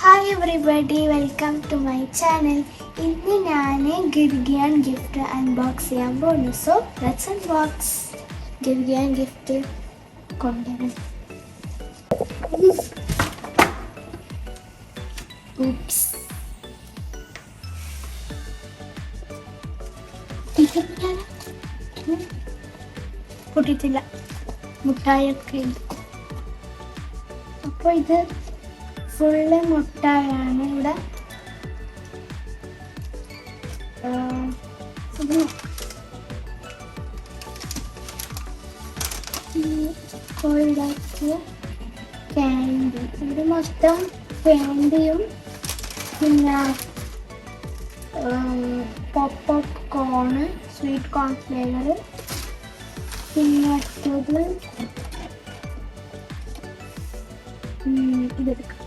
Hi everybody, welcome to my channel. ഇന്ന് ഞാൻ Gergean gift unbox ചെയ്യാൻ പോകുന്നു. So let's unbox. Gergean gift കൊണ്ടുവരണം. ഊപ്സ്, പൊട്ടിട്ടില്ല, മുട്ടായൊക്കെ ഉണ്ട്. അപ്പോൾ ഇത് ഫുള്ള് മുട്ടായാണ്. ഇവിടെ ക്യാൻഡി, ഇത് മൊത്തം ക്യാൻഡിയും പിന്നെ popcorn, sweet corn flavour, പിന്നെ അടുത്തത് ഇതെടുക്കാം.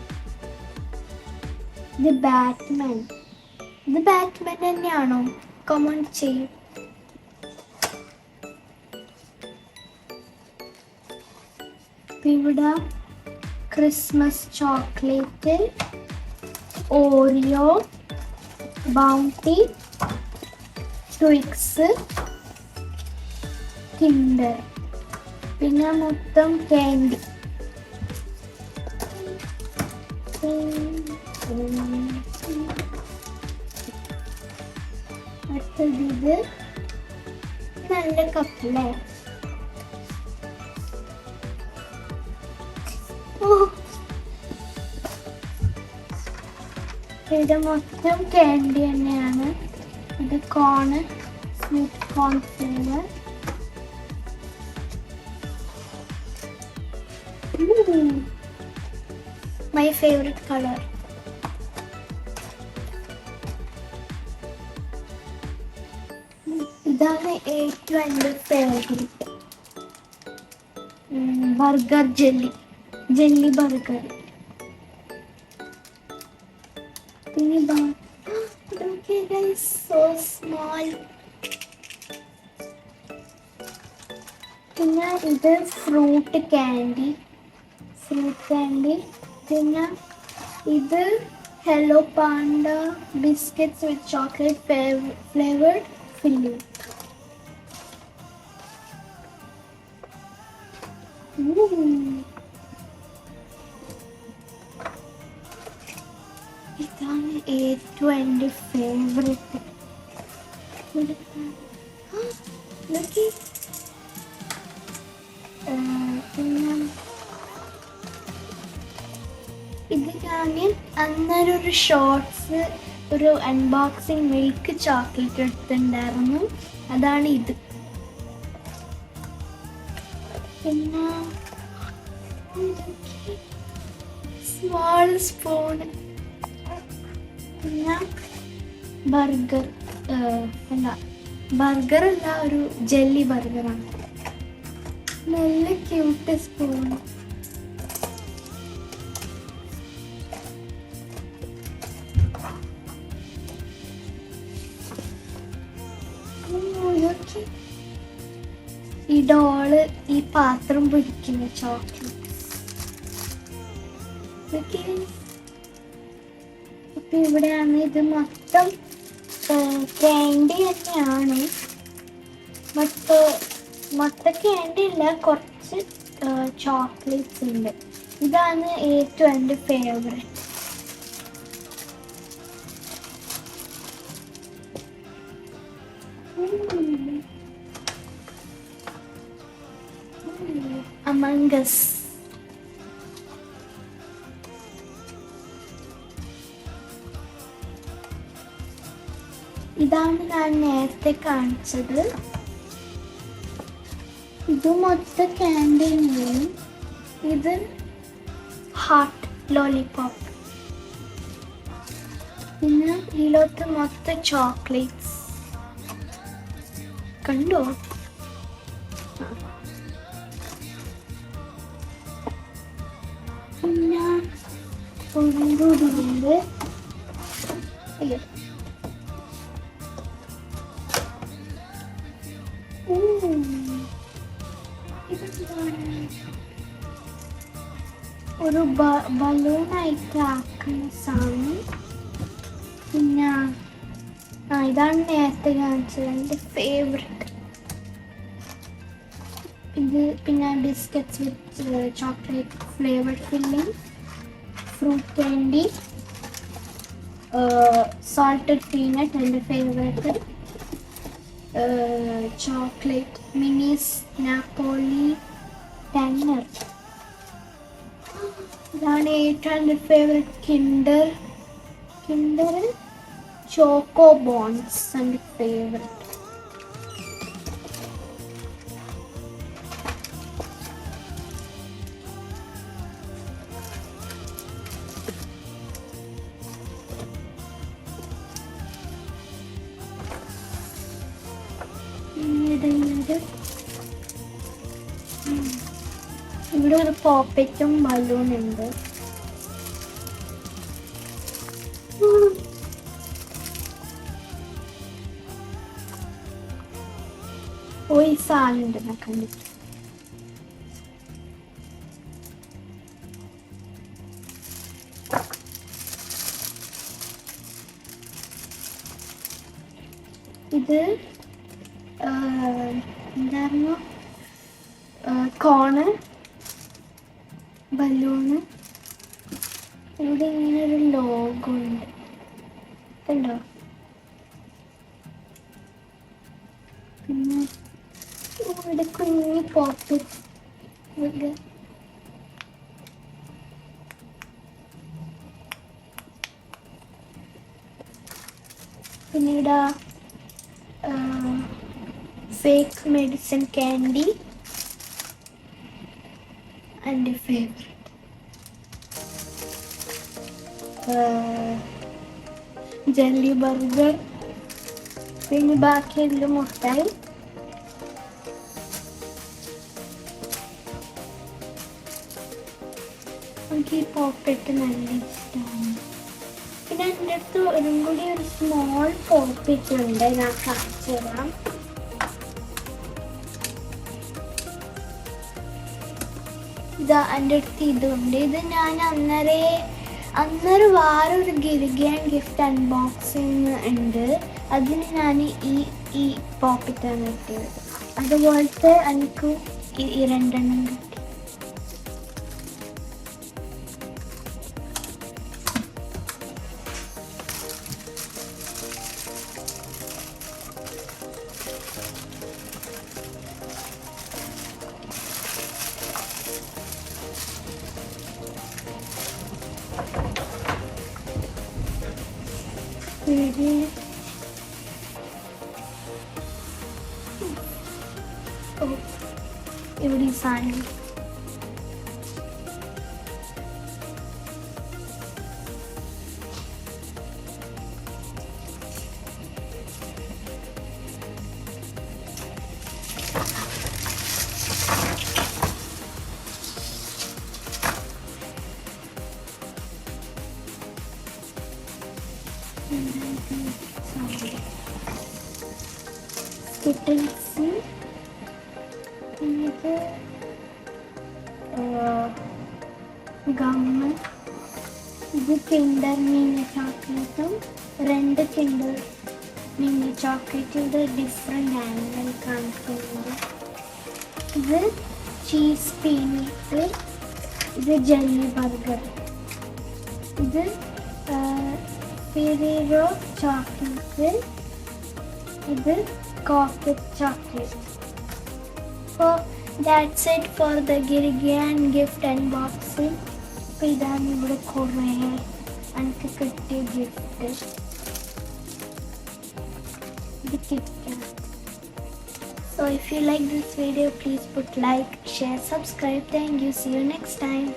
ഇത് ബാറ്റ്മാൻ തന്നെയാണോ? കമന്റ് ചെയ്യും. ഇവിടെ Christmas chocolate, Oreo, Bounty, Twix, Kinder, പിന്നെ മൊത്തം ക്യാൻഡി. അടുത്തത് നല്ല കപ്പല്ലേ. ഇത് മൊത്തം ക്യാൻഡി തന്നെയാണ്. ഇത് cone, sweet corn flavour. My favorite color. ഇതാണ് ഏറ്റവും എൻ്റെ ഫേവറേറ്റ് ബർഗർ, ജെല്ലി ബർഗർ. പിന്നെ സോ സ്മോൾ. പിന്നെ ഇത് ഫ്രൂട്ട് ക്യാൻഡി. പിന്നെ ഇത് hello Panda biscuits with chocolate flavoured filling. ഇതാണ് ഏറ്റവും എൻ്റെ ഫേവറേറ്റ്. ഇത് ഞാൻ അന്നേരൊരു ഷോർട്സ്, ഒരു അൺബോക്സിങ് മിൽക്ക് ചോക്ലേറ്റ് എടുത്തിട്ടുണ്ടായിരുന്നു. അതാണ് ഇത്. പിന്നെ സ്മോൾ സ്പൂൺ. പിന്നെ ബർഗർ അല്ല, ഒരു ജെല്ലി ബർഗറാണ്. നല്ല ക്യൂട്ട് സ്പൂൺ. ഈ ഡോള് ഈ പാത്രം പിടിക്കുന്ന ചോക്ലേറ്റ്. അപ്പൊ ഇവിടെയാണ്. ഇത് മൊത്തം ക്യാൻഡി തന്നെയാണ്. മൊത്തം ക്യാൻഡി ഇല്ല, കുറച്ച് ചോക്ലേറ്റ്സ് ഉണ്ട്. ഇതാണ് ഏറ്റവും എൻ്റെ ഫേവറേറ്റ്. Among Us. ഇതാണ് ഞാൻ നേരത്തെ കാണിച്ചത്. ഇത് മൊത്തം ക്യാൻഡി. ഇത് ഹാർട്ട് ലോലിപോപ്പ്. പിന്നെ ഇതിലോട്ട് മൊത്തം ചോക്ലേറ്റ്സ്. കണ്ടോ? പിന്നെ ഉണ്ട്. അയ്യോ, ഒരു ബലൂണായിട്ട് ആക്കുന്ന സാധനം. പിന്നെ ഇതാണ് നേരത്തെ കാണിച്ചത് എൻ്റെ ഫേവററ്റ്. ഇത് പിന്നെ biscuits with chocolate flavour filling, fruit candy, salted peanut എൻ്റെ favourite, chocolate minis Napolitaner. ഇതാണ് ഏറ്റവും എൻ്റെ ഫേവറേറ്റ് കിൻഡർ ചോക്കോ ബോൺസ് എൻ്റെ ഫേവറേറ്റ്. ഇവിടെ ഒരു പോപ്പറ്റും ബലൂൺ ഉണ്ട്. ഈ സാധനമുണ്ട് ഞാൻ കണ്ടിട്ട്. ഇത് എന്തായിരുന്നു, കോണ്, ബലൂണ്. ഇവിടെ ഇങ്ങനെ ഒരു ലോഗോ ഉണ്ട്, കണ്ടോ? പിന്നെ ഇവിടെ കുഞ്ഞി പോക്കറ്റ്. പിന്നീട് fake medicine candy and favorite jelly burger. പിന്നെ ബാക്കിയെല്ലാം മുട്ടായി. എനിക്ക് ഈ പോക്കറ്റ് നല്ല ഇഷ്ടമാണ്. പിന്നെ എൻ്റെ അടുത്ത് ഒരു സ്മോൾ പോക്കറ്റ് ഉണ്ട്, ഞാൻ കാണിച്ചു തരാം. ഇതാ എൻ്റെ അടുത്ത് ഇതുണ്ട്. ഇത് ഞാൻ അന്നേരം വേറൊരു ഗിരിഗിയൻ ഗിഫ്റ്റ് അൺബോക്സിങ് ഉണ്ട്, അതിന് ഞാൻ ഈ പോക്കറ്റാണ് കിട്ടിയത്. അതുപോലത്തെ എനിക്ക് ഈ രണ്ടെണ്ണം കിട്ടി. ഇവിടെ ഈ സാധനം കിട്ടൻസ്. ഇത് ഗമ്മ്. ഇത് കിൻഡർ മിനി ചോക്ലേറ്റും 2 കിൻഡർ മിനി ചോക്ലേറ്റിൻ്റെ ഡിഫറെൻ്റ് ആംഗിൾ കാണിക്കുന്നുണ്ട്. ഇത് ചീസ് പീനട്ട്. ഇത് ജെല്ലി ബർഗർ. ഇത് ഫെറേറോ ചോക്ലേറ്റ്. ഇത് കോക്കറ്റ് chocolate. So that's it for the Girigian gift unboxing. അപ്പോൾ ഇതാണ് ഇവിടെ കുറേ എനിക്ക് കിട്ടിയ ഗിഫ്റ്റ്. ഇത് കിറ്റാണ്. So if you like this video, please put like, share, subscribe. Thank you. See you next time.